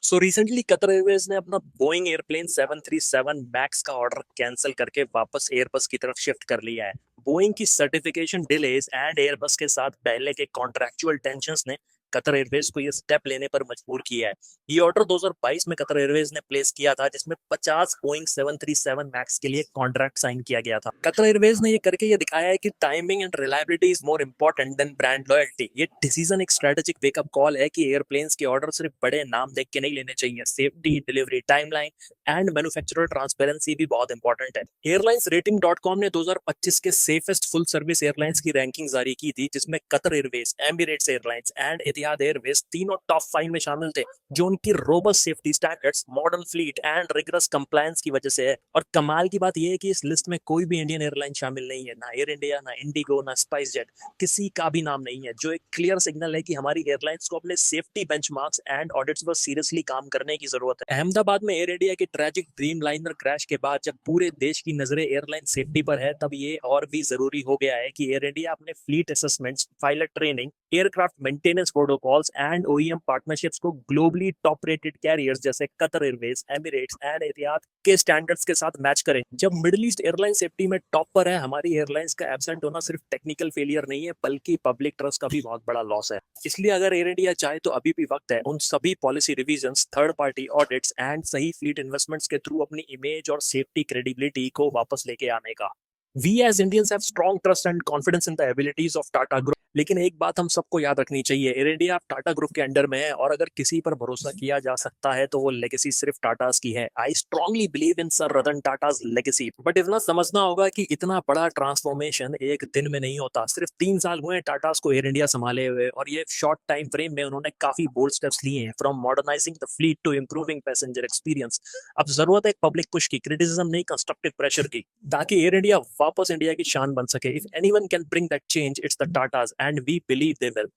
So recently Qatar Airways ने अपना Boeing airplane 737 max का ऑर्डर कैंसिल करके वापस एयरबस की तरफ शिफ्ट कर लिया है। बोइंग की सर्टिफिकेशन डिलेज एंड एयरबस के साथ पहले के कॉन्ट्रैक्चुअल टेंशंस ने कतर एयरवेज को ये स्टेप लेने पर मजबूर किया है। ये ऑर्डर 2022 में कतर एयरवेज ने प्लेस किया था, जिसमें 50 बोइंग 737 मैक्स के लिए कॉन्ट्रैक्ट साइन किया गया था। कतर एयरवेज ने ये करके ये दिखाया है कि timing and reliability is more important than brand loyalty. ये डिसीजन एक स्ट्रेटेजिक वेकअप कॉल है कि एयरप्लेन्स के ऑर्डर सिर्फ बड़े नाम देख के नहीं लेने चाहिए। Safety, delivery timeline and manufacturer transparency भी बहुत इंपॉर्टेंट है। एयरलाइंस रेटिंग डॉट कॉम ने 2025 के सेफेस्ट फुल सर्विस एयरलाइंस की रैंकिंग जारी की थी, जिसमें Qatar Airways, Emirates airlines and Etihad Airways तीनों टॉप 5 में शामिल थे, जो उनकी robust safety standards, modern fleet and rigorous compliance की वजह से है। और कमाल की बात यह है कि इस लिस्ट में कोई भी इंडियन एयरलाइन शामिल नहीं है, ना एयर इंडिया, ना इंडिगो, ना स्पाइस जेट, किसी का भी नाम नहीं है, जो एक क्लियर सिग्नल है कि हमारी एयरलाइंस को अपने सेफ्टी बेंचमार्क्स एंड ऑडिट्स पर सीरियसली काम करने की जरूरत है। अहमदाबाद में एयर इंडिया के ट्रैजिक ड्रीम लाइनर क्रैश के बाद जब पूरे देश की नजरें एयरलाइन सेफ्टी पर है, तब ये और भी जरूरी हो गया है कि एयर इंडिया अपने fleet assessments, pilot training, aircraft maintenance protocols and OEM partnerships को ग्लोबली टॉप रेटेड कैरियर्स जैसे कतर एयरवेज, एमिरेट्स एंड एतिहाद के स्टैंडर्ड्स के साथ मैच करें। जब मिडिल ईस्ट एयरलाइन सेफ्टी में टॉप पर है, हमारी एयरलाइंस का एब्सेंट होना सिर्फ टेक्निकल फेलियर नहीं है, बल्कि पब्लिक ट्रस्ट का भी बहुत बड़ा लॉस है। इसलिए अगर एयर इंडिया चाहे तो अभी भी वक्त है उन सभी policy revisions, third party audits and सही फ्लीट इन्वेस्टमेंट्स के थ्रू अपनी इमेज और सेफ्टी क्रेडिबिलिटी को वापस लेके आने का। We as Indians have strong trust and confidence in the abilities of Tata Group। लेकिन एक बात हम सबको याद रखनी चाहिए, एयर इंडिया टाटा ग्रुप के अंडर में है, और अगर किसी पर भरोसा किया जा सकता है तो वो लेगेसी सिर्फ टाटास की है। I strongly believe in sir Ratan Tatas legacy, but इतना समझना होगा कि इतना बड़ा ट्रांसफॉर्मेशन एक दिन में नहीं होता। सिर्फ 3 साल हुए हैं टाटास को एयर इंडिया संभाले हुए, और ये शॉर्ट टाइम फ्रेम में उन्होंने काफी बोल्ड स्टेप्स लिए हैं, from modernising the fleet to improving passenger experience. अब जरूरत है एक पब्लिक पुश की, क्रिटिसिज्म नहीं, कंस्ट्रक्टिव प्रेशर की, ताकि एयर इंडिया वापस इंडिया की शान बन सके। If anyone can bring that change, it's the Tatas and we believe they will.